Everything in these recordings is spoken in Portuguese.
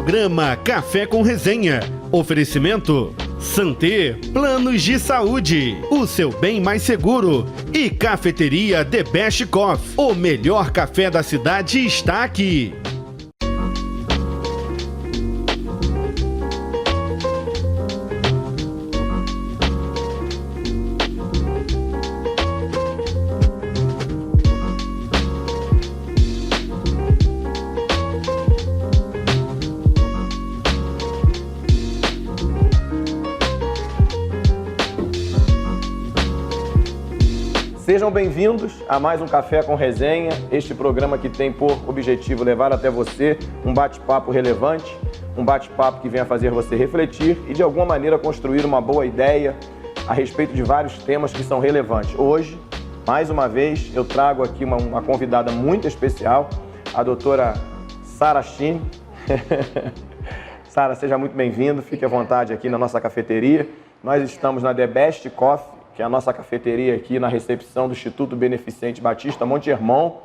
Programa Café com Resenha. Oferecimento Santé, planos de saúde, o seu bem mais seguro. E Cafeteria The Best Coffee, o melhor café da cidade está aqui. Sejam bem-vindos a mais um Café com Resenha, este programa que tem por objetivo levar até você um bate-papo relevante, um bate-papo que venha fazer você refletir e de alguma maneira construir uma boa ideia a respeito de vários temas que são relevantes. Hoje, mais uma vez, eu trago aqui uma convidada muito especial, a doutora Sara Chin. Sara, seja muito bem-vindo, fique à vontade aqui na nossa cafeteria. Nós estamos na The Best Coffee, que é a nossa cafeteria aqui na recepção do Instituto Beneficente Batista Monte Hermon,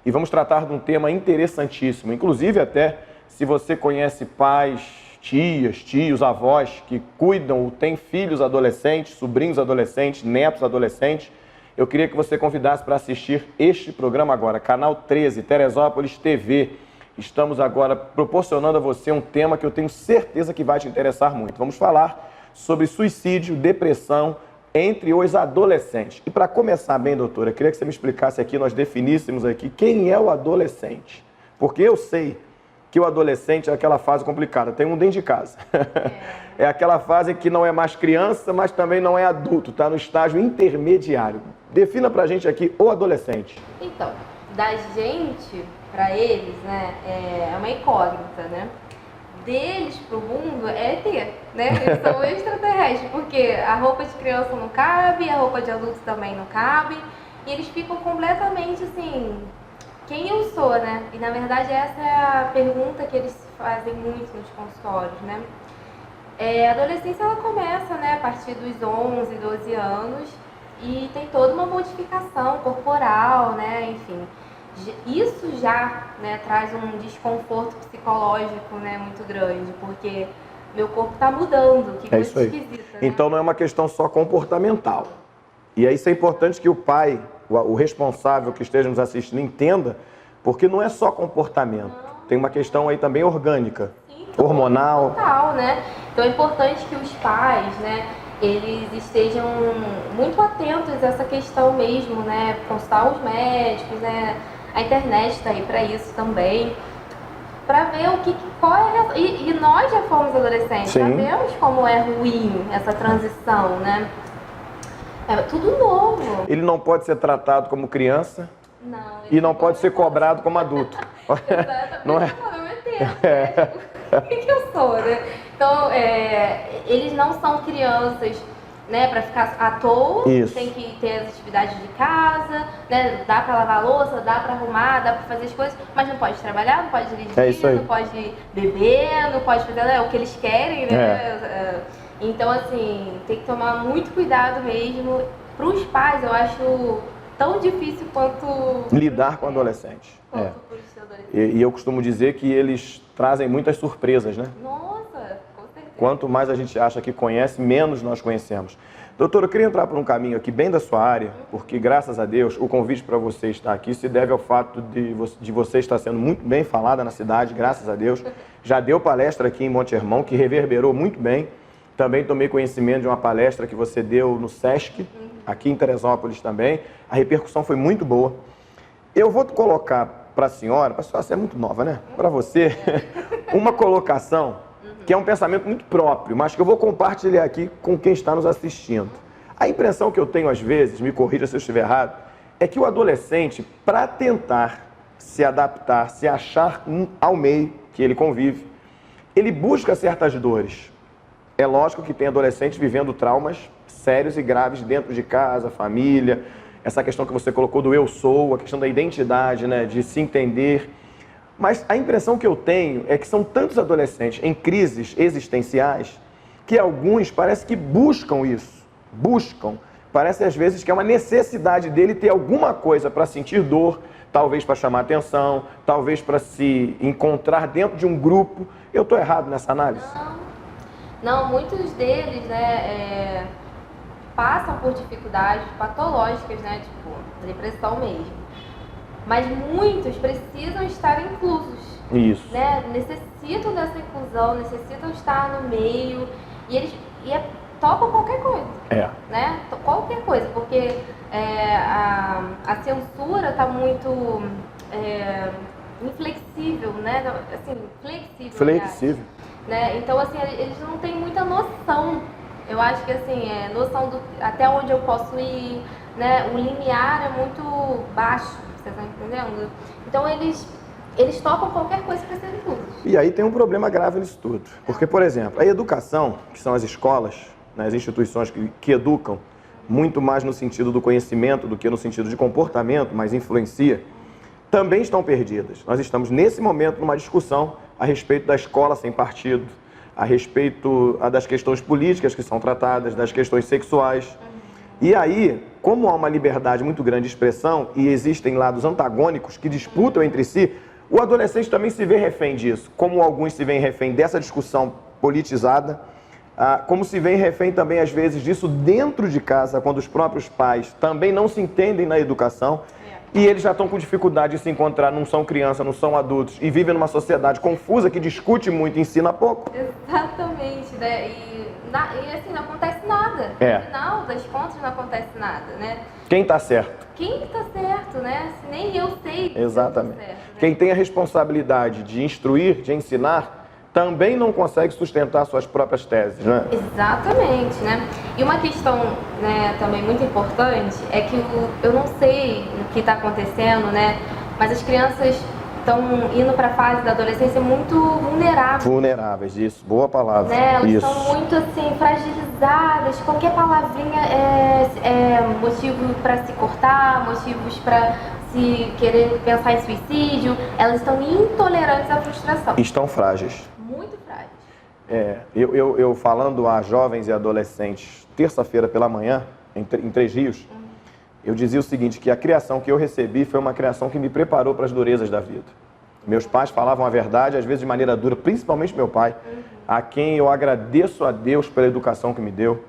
e vamos tratar de um tema interessantíssimo. Inclusive, até se você conhece pais, tias, tios, avós que cuidam ou têm filhos adolescentes, sobrinhos adolescentes, netos adolescentes, eu queria que você convidasse para assistir este programa agora, Canal 13, Teresópolis TV. Estamos agora proporcionando a você um tema que eu tenho certeza que vai te interessar muito. Vamos falar sobre suicídio, depressão, entre os adolescentes. E para começar bem, doutora, eu queria que você me explicasse aqui, nós definíssemos aqui quem é o adolescente. Porque eu sei que o adolescente é aquela fase complicada, tem um dentro de casa. É aquela fase que não é mais criança, mas também não é adulto, está no estágio intermediário. Defina pra gente aqui o adolescente. Então, da gente para eles, né, é uma incógnita, né? Deles pro mundo é ET, né? Eles são extraterrestres, porque a roupa de criança não cabe, a roupa de adulto também não cabe, e eles ficam completamente assim, quem eu sou, né? E na verdade essa é a pergunta que eles fazem muito nos consultórios, né? A adolescência ela começa, né, a partir dos 11, 12 anos, e tem toda uma modificação corporal, né, enfim. Isso já, né, traz um desconforto psicológico, né, muito grande, porque meu corpo está mudando, que coisa esquisita, né? Então não é uma questão só comportamental. E isso é importante que o pai, o responsável que esteja nos assistindo, entenda, porque não é só comportamento, tem uma questão aí também orgânica, sim, hormonal. Total, né? Então é importante que os pais, né, eles estejam muito atentos a essa questão mesmo, né, consultar os médicos, né? A internet está aí para isso também, para ver qual é e nós já fomos adolescentes, sim, sabemos como é ruim essa transição, né? É tudo novo. Ele não pode ser tratado como criança, não, e não pode ser cobrado como adulto. Exatamente. Não é? O que eu sou, né? Então, eles não são crianças, né, para ficar à toa. Isso. Tem que ter as atividades de casa, né, dá para lavar a louça, dá para arrumar, dá para fazer as coisas, mas não pode trabalhar, não pode dirigir, não pode beber, não pode fazer, né, o que eles querem, né? Então, assim, tem que tomar muito cuidado mesmo. Para os pais, eu acho tão difícil quanto lidar com adolescentes. E eu costumo dizer que eles trazem muitas surpresas, né? Nossa, com certeza. Quanto mais a gente acha que conhece, menos nós conhecemos. Doutora, eu queria entrar por um caminho aqui bem da sua área, porque graças a Deus o convite para você estar aqui se deve ao fato de você estar sendo muito bem falada na cidade, graças a Deus. Já deu palestra aqui em Monte Hermon, que reverberou muito bem. Também tomei conhecimento de uma palestra que você deu no SESC, aqui em Teresópolis também. A repercussão foi muito boa. Eu vou colocar para a senhora é muito nova, né? Para você, uma colocação que é um pensamento muito próprio, mas que eu vou compartilhar aqui com quem está nos assistindo. A impressão que eu tenho às vezes, me corrija se eu estiver errado, é que o adolescente, para tentar se adaptar, se achar ao meio que ele convive, ele busca certas dores. É lógico que tem adolescentes vivendo traumas sérios e graves dentro de casa, família, essa questão que você colocou do eu sou, a questão da identidade, né, de se entender. Mas a impressão que eu tenho é que são tantos adolescentes em crises existenciais que alguns parece que buscam isso, parece às vezes que é uma necessidade dele ter alguma coisa para sentir dor, talvez para chamar atenção, talvez para se encontrar dentro de um grupo. Eu estou errado nessa análise? Não, muitos deles, né, passam por dificuldades patológicas, né, tipo depressão mesmo. Mas muitos precisam estar inclusos. Isso. Né, necessitam dessa inclusão, necessitam estar no meio topam qualquer coisa. Né? Qualquer coisa, porque a censura está muito inflexível, né? Assim, flexível. Né? Então, assim, eles não têm muita noção. Eu acho que, assim, noção do até onde eu posso ir, né? O limiar é muito baixo, você está entendendo? Então, eles topam qualquer coisa para serem inclusos. E aí tem um problema grave nisso tudo. Porque, por exemplo, a educação, que são as escolas, né, as instituições que educam, muito mais no sentido do conhecimento do que no sentido de comportamento, mas influencia, também estão perdidas. Nós estamos, nesse momento, numa discussão a respeito da escola sem partido, a respeito das questões políticas que são tratadas, das questões sexuais. E aí, como há uma liberdade muito grande de expressão e existem lados antagônicos que disputam entre si, o adolescente também se vê refém disso, como alguns se veem refém dessa discussão politizada, como se vê refém também, às vezes, disso dentro de casa, quando os próprios pais também não se entendem na educação e eles já estão com dificuldade de se encontrar, não são crianças, não são adultos e vivem numa sociedade confusa que discute muito e ensina pouco. Exatamente, né? E assim, não acontece nada. No final das contas, não acontece nada, né? Quem está certo? Quem está certo, né? Se nem eu sei. Exatamente. Certo, né? Quem tem a responsabilidade de instruir, de ensinar, também não consegue sustentar suas próprias teses, né? Exatamente, né? E uma questão, né, também muito importante é que eu não sei o que está acontecendo, né? Mas as crianças estão indo para a fase da adolescência muito vulneráveis. Vulneráveis, isso. Boa palavra. Né? Elas isso. estão muito assim, fragilizadas. Qualquer palavrinha é motivo para se cortar, motivos para se querer pensar em suicídio. Elas estão intolerantes à frustração. Estão frágeis. Muito frágeis. Eu falando a jovens e adolescentes, terça-feira pela manhã, em Três Rios, eu dizia o seguinte, que a criação que eu recebi foi uma criação que me preparou para as durezas da vida. Meus pais falavam a verdade, às vezes de maneira dura, principalmente meu pai, a quem eu agradeço a Deus pela educação que me deu,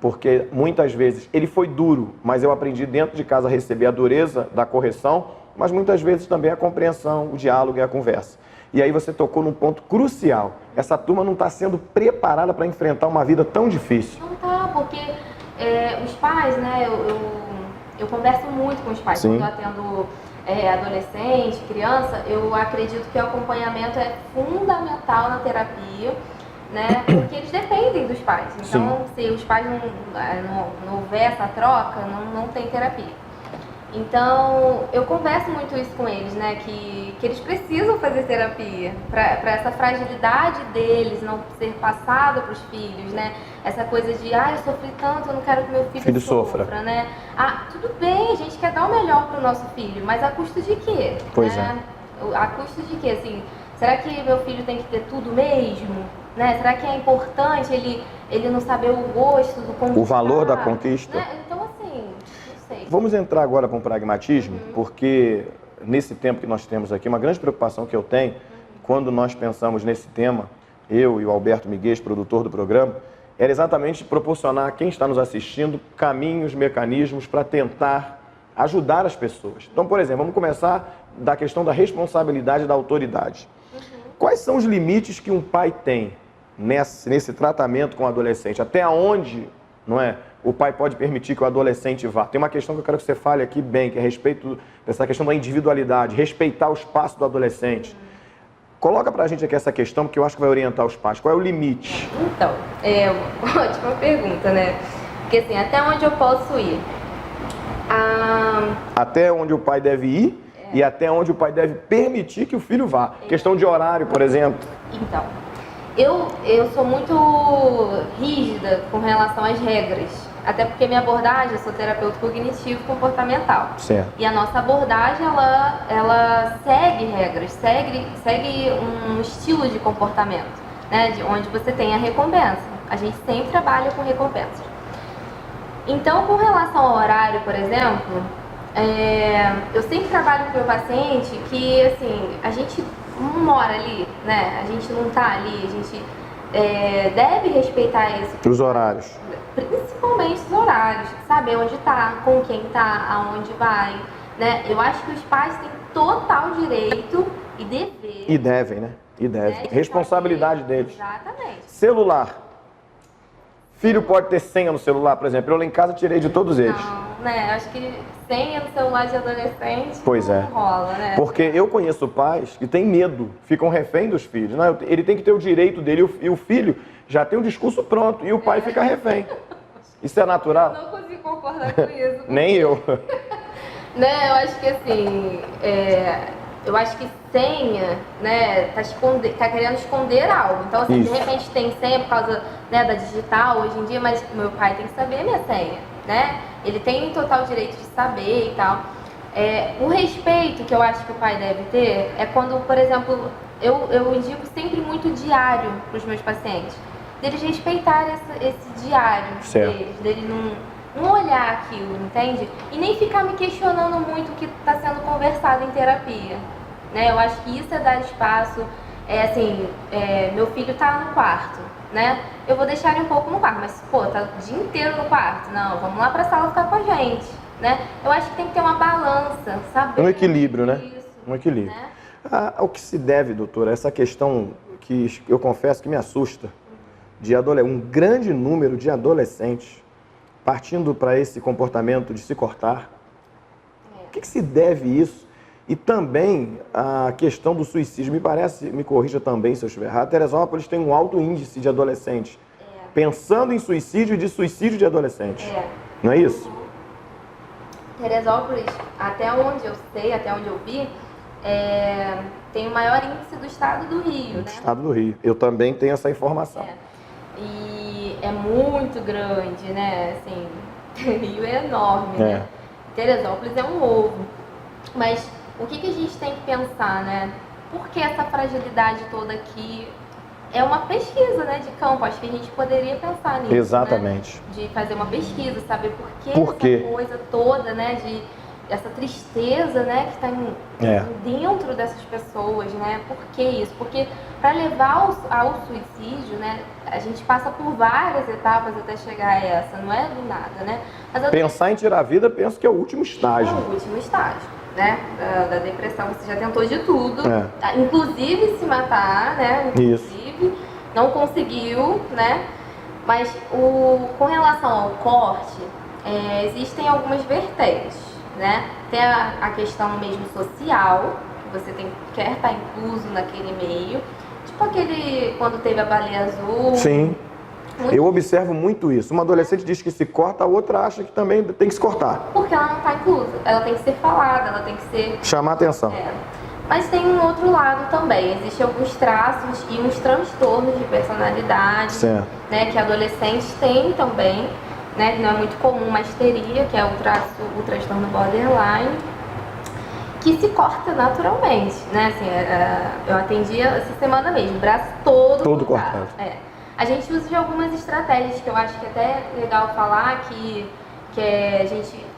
porque muitas vezes ele foi duro, mas eu aprendi dentro de casa a receber a dureza da correção, mas muitas vezes também a compreensão, o diálogo e a conversa. E aí você tocou num ponto crucial. Essa turma não está sendo preparada para enfrentar uma vida tão difícil. Não está, porque os pais, né, eu converso muito com os pais. Sim. Quando eu atendo adolescente, criança, eu acredito que o acompanhamento é fundamental na terapia, né, porque eles dependem dos pais. Então, se os pais não houver essa troca, não tem terapia. Então, eu converso muito isso com eles, né, que eles precisam fazer terapia para essa fragilidade deles não ser passada para os filhos, né, essa coisa de, eu sofri tanto, eu não quero que meu filho sofra, né, tudo bem, a gente quer dar o melhor para o nosso filho, mas a custo de quê? Pois né? A custo de quê, assim, será que meu filho tem que ter tudo mesmo? Né? Será que é importante ele não saber o gosto do conquistar? O valor da conquista? Né? Então, assim, não sei. Vamos entrar agora para um pragmatismo, porque nesse tempo que nós temos aqui, uma grande preocupação que eu tenho, quando nós pensamos nesse tema, eu e o Alberto Miguel, produtor do programa, era exatamente proporcionar a quem está nos assistindo caminhos, mecanismos para tentar ajudar as pessoas. Então, por exemplo, vamos começar da questão da responsabilidade da autoridade. Quais são os limites que um pai tem nesse tratamento com o adolescente? Até onde, não é, o pai pode permitir que o adolescente vá? Tem uma questão que eu quero que você fale aqui bem, que é a respeito dessa questão da individualidade, respeitar o espaço do adolescente. Coloca pra gente aqui essa questão, porque eu acho que vai orientar os pais. Qual é o limite? Então, ótima pergunta, né? Porque assim, até onde eu posso ir? Até onde o pai deve ir e até onde o pai deve permitir que o filho vá. Questão de horário, por exemplo. Então, eu sou muito rígida com relação às regras. Até porque minha abordagem, eu sou terapeuta cognitivo comportamental. Certo. E a nossa abordagem, ela segue regras, segue um estilo de comportamento, né? De onde você tem a recompensa. A gente sempre trabalha com recompensas. Então, com relação ao horário, por exemplo, eu sempre trabalho com o meu paciente que, assim, a gente não mora ali, né? A gente não tá ali, a gente deve respeitar isso. Os horários. Principalmente os horários, saber onde tá, com quem tá, aonde vai, né? Eu acho que os pais têm total direito e dever. E devem, né? E devem. Responsabilidade deles. Exatamente. Celular. Filho pode ter senha no celular, por exemplo. Eu lá em casa tirei de todos eles. Não, né? Acho que senha no celular de adolescente Pois não é. rola, né? Porque eu conheço pais que têm medo, ficam refém dos filhos. Não, ele tem que ter o direito dele e o filho já tem um discurso pronto e o pai fica refém. Isso é natural? Eu não consigo concordar com isso. Nem eu. Né, eu acho que assim, eu acho que senha, né, tá querendo esconder algo. Então, assim, Isso. de repente tem senha por causa, né, da digital hoje em dia, mas meu pai tem que saber a minha senha, né? Ele tem total direito de saber e tal. O respeito que eu acho que o pai deve ter é quando, por exemplo, eu indico sempre muito diário para os meus pacientes. Deles respeitarem esse diário deles, dele não olhar aquilo, entende? E nem ficar me questionando muito o que está sendo conversado em terapia, né? Eu acho que isso é dar espaço, meu filho tá no quarto, né? Eu vou deixar ele um pouco no quarto, mas, pô, tá o dia inteiro no quarto. Não, vamos lá pra sala ficar com a gente, né? Eu acho que tem que ter uma balança, sabe? Um equilíbrio, né? Isso, Um equilíbrio. né? Ao que se deve, doutora, essa questão que eu confesso que me assusta, um grande número de adolescentes partindo para esse comportamento de se cortar. O que se deve isso? E também a questão do suicídio. Me parece, me corrija também se eu estiver errado, Teresópolis tem um alto índice de adolescentes pensando em suicídio e de suicídio de adolescentes. Não é isso? Teresópolis, até onde eu sei, até onde eu vi, tem o maior índice do estado do Rio, né? Do estado do Rio. Eu também tenho essa informação. E é muito grande, né? Assim, Rio é enorme, né? Teresópolis é um ovo. Mas o que a gente tem que pensar, né? Por que essa fragilidade toda aqui? É uma pesquisa, né, de campo. Acho que a gente poderia pensar nisso. Exatamente. Né? De fazer uma pesquisa, saber por que essa coisa toda, né? Essa tristeza, né, que está dentro dessas pessoas, né? Por que isso? Porque para levar ao suicídio, né, a gente passa por várias etapas até chegar a essa, não é do nada, né? Mas pensar em tirar a vida, penso que é o último estágio. É o último estágio, né? Da depressão, você já tentou de tudo, inclusive se matar, né? Inclusive, não conseguiu, né? Mas com relação ao corte, existem algumas vertentes. Né? Tem a questão mesmo social, que você quer estar incluso naquele meio. Tipo aquele, quando teve a baleia azul. Sim, eu observo muito isso. Uma adolescente diz que se corta, a outra acha que também tem que se cortar. Porque ela não está inclusa, ela tem que ser falada, ela tem que ser... chamar atenção. Mas tem um outro lado também, existem alguns traços e uns transtornos de personalidade, né, que adolescentes têm também. Né, que não é muito comum, uma histeria, que é o transtorno borderline, que se corta naturalmente, né, assim, eu atendi essa semana mesmo, braço todo cortado. A gente usa de algumas estratégias que eu acho que é até legal falar, que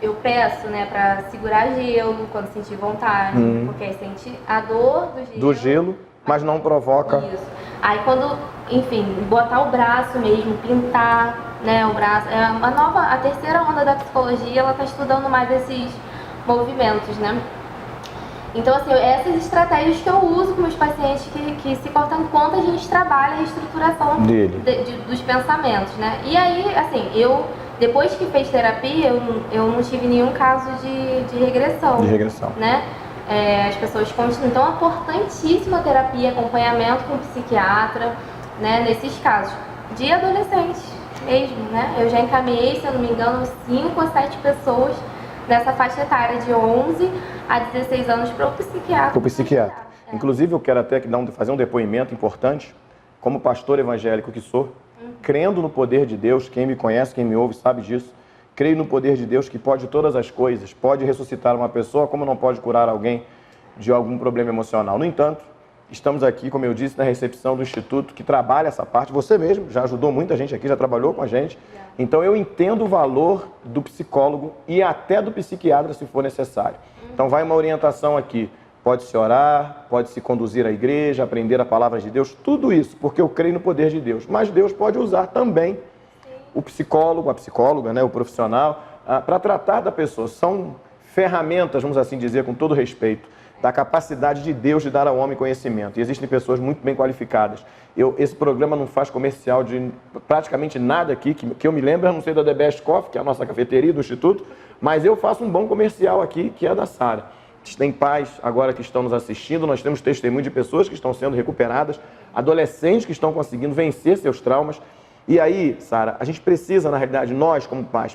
eu peço, né, pra segurar gelo quando sentir vontade, porque aí sente a dor do gelo, mas não provoca. Isso. Aí quando, enfim, botar o braço mesmo, pintar, né, o braço. A terceira onda da psicologia, ela tá estudando mais esses movimentos, né? Então, assim, essas estratégias que eu uso com meus pacientes que se cortam enquanto a gente trabalha a reestruturação dos pensamentos, né? E aí, assim, depois que fez terapia, eu não tive nenhum caso de regressão. Né? As pessoas continuam. Então, é importantíssima a terapia, acompanhamento com o psiquiatra, né, nesses casos. De adolescentes mesmo, né? Eu já encaminhei, se eu não me engano, 5 a 7 pessoas nessa faixa etária de 11 a 16 anos para o psiquiatra. Inclusive, eu quero até fazer um depoimento importante, como pastor evangélico que sou, crendo no poder de Deus. Quem me conhece, quem me ouve sabe disso. Creio no poder de Deus que pode todas as coisas, pode ressuscitar uma pessoa, como não pode curar alguém de algum problema emocional. No entanto, Estamos aqui, como eu disse, na recepção do Instituto, que trabalha essa parte. Você mesmo já ajudou muita gente aqui, já trabalhou com a gente. Então, eu entendo o valor do psicólogo e até do psiquiatra, se for necessário. Então, vai uma orientação aqui. Pode-se orar, pode-se conduzir à igreja, aprender a palavra de Deus, tudo isso, porque eu creio no poder de Deus. Mas Deus pode usar também o psicólogo, a psicóloga, né, o profissional, para tratar da pessoa. São ferramentas, vamos assim dizer, com todo respeito, da capacidade de Deus de dar ao homem conhecimento. E existem pessoas muito bem qualificadas. Esse programa não faz comercial de praticamente nada aqui, que eu me lembro, eu não sei da The Best Coffee, que é a nossa cafeteria do Instituto, mas eu faço um bom comercial aqui, que é da Sara. Tem pais agora que estão nos assistindo, nós temos testemunho de pessoas que estão sendo recuperadas, adolescentes que estão conseguindo vencer seus traumas. E aí, Sara, a gente precisa, na realidade, nós como pais,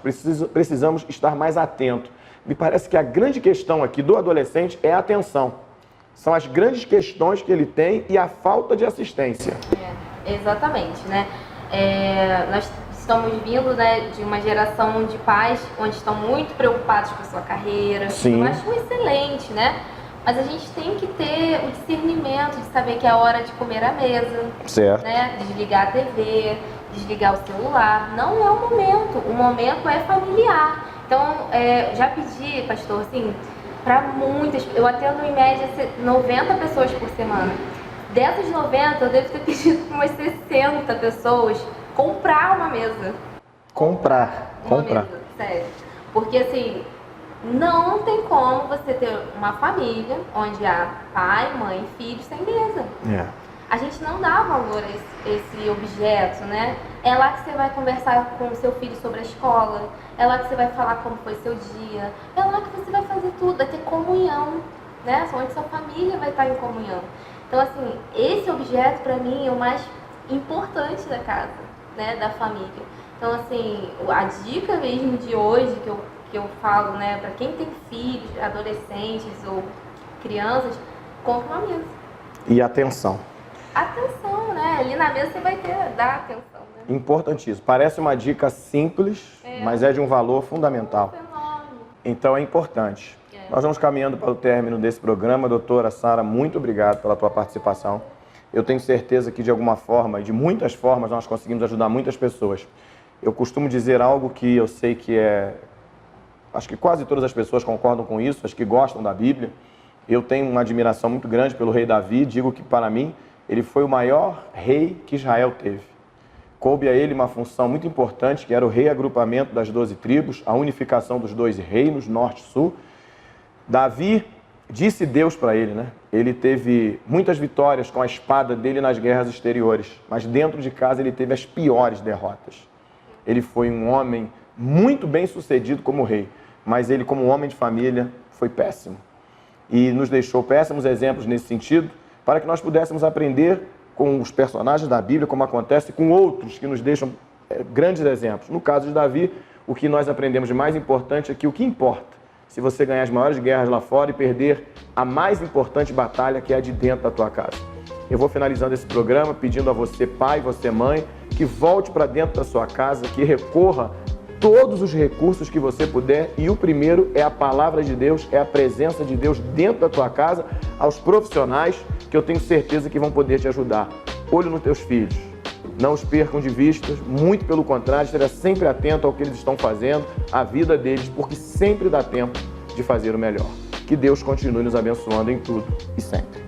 precisamos estar mais atentos. Me parece que a grande questão aqui do adolescente é a atenção. São as grandes questões que ele tem e a falta de assistência. Exatamente, né? Nós estamos vindo, né, de uma geração de pais onde estão muito preocupados com a sua carreira. Sim. Eu acho excelente, né? Mas a gente tem que ter o discernimento de saber que é a hora de comer à mesa. Certo. Né? Desligar a TV, desligar o celular. Não é o momento é familiar. Então, já pedi, pastor, assim, para muitas, eu atendo em média 90 pessoas por semana. Dessas 90, eu devo ter pedido para umas 60 pessoas comprar uma mesa. Comprar. Mesa, sério. Porque, assim, não tem como você ter uma família onde há pai, mãe e filhos sem mesa. A gente não dá valor a esse objeto, né? É lá que você vai conversar com o seu filho sobre a escola, é lá que você vai falar como foi seu dia, é lá que você vai fazer tudo, vai ter comunhão, né? Onde sua família vai estar em comunhão. Então, assim, esse objeto para mim é o mais importante da casa, né? Da família. Então, assim, a dica mesmo de hoje que eu falo, né? Para quem tem filhos, adolescentes ou crianças, compre uma mesa. E atenção. Atenção, né? Ali na mesa você vai dar atenção, né? Importantíssimo. Parece uma dica simples, mas é de um valor fundamental. Então é importante. Nós vamos caminhando para o término desse programa. Doutora Sara, muito obrigado pela tua participação. Eu tenho certeza que de alguma forma, e de muitas formas, nós conseguimos ajudar muitas pessoas. Eu costumo dizer algo que eu sei que acho que quase todas as pessoas concordam com isso, as que gostam da Bíblia. Eu tenho uma admiração muito grande pelo rei Davi. Digo que, para mim, ele foi o maior rei que Israel teve. Coube a ele uma função muito importante, que era o reagrupamento das 12 tribos, a unificação dos 2 reinos, norte e sul. Davi, disse Deus para ele, né? Ele teve muitas vitórias com a espada dele nas guerras exteriores, mas dentro de casa ele teve as piores derrotas. Ele foi um homem muito bem sucedido como rei, mas ele, como homem de família, foi péssimo. E nos deixou péssimos exemplos nesse sentido, para que nós pudéssemos aprender com os personagens da Bíblia, como acontece com outros que nos deixam grandes exemplos. No caso de Davi, o que nós aprendemos de mais importante é que o que importa, se você ganhar as maiores guerras lá fora e perder a mais importante batalha, que é a de dentro da tua casa. Eu vou finalizando esse programa pedindo a você, pai, você, mãe, que volte para dentro da sua casa, que recorra todos os recursos que você puder, e o primeiro é a palavra de Deus, é a presença de Deus dentro da tua casa, aos profissionais que eu tenho certeza que vão poder te ajudar. Olho nos teus filhos, não os percam de vista, muito pelo contrário, esteja sempre atento ao que eles estão fazendo, à vida deles, porque sempre dá tempo de fazer o melhor. Que Deus continue nos abençoando em tudo e sempre.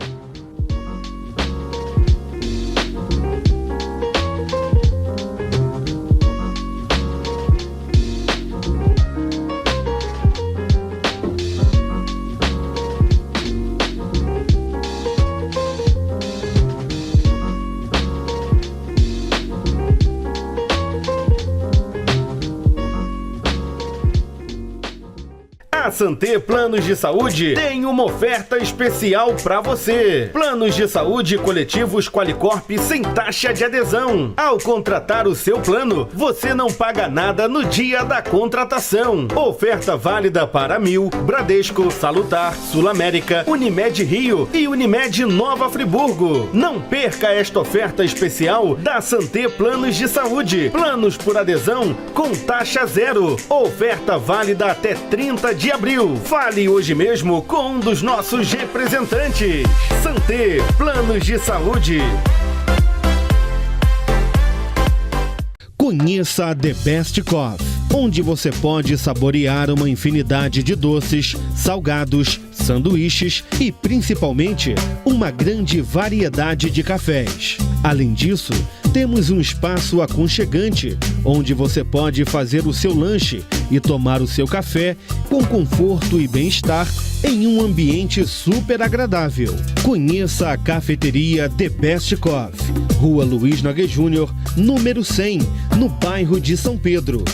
A Santé Planos de Saúde tem uma oferta especial para você. Planos de saúde coletivos Qualicorp sem taxa de adesão. Ao contratar o seu plano, você não paga nada no dia da contratação. Oferta válida para Mil, Bradesco, Salutar, Sul América, Unimed Rio e Unimed Nova Friburgo. Não perca esta oferta especial da Santé Planos de Saúde. Planos por adesão com taxa zero. Oferta válida até 30 de abril. descobriu? Fale hoje mesmo com um dos nossos representantes. Santé, Planos de Saúde. Conheça a The Best Coffee, onde você pode saborear uma infinidade de doces, salgados, sanduíches e, principalmente, uma grande variedade de cafés. Além disso, temos um espaço aconchegante, onde você pode fazer o seu lanche e tomar o seu café com conforto e bem-estar em um ambiente super agradável. Conheça a cafeteria The Best Coffee, Rua Luiz Nogueira Júnior, número 100, no bairro de São Pedro.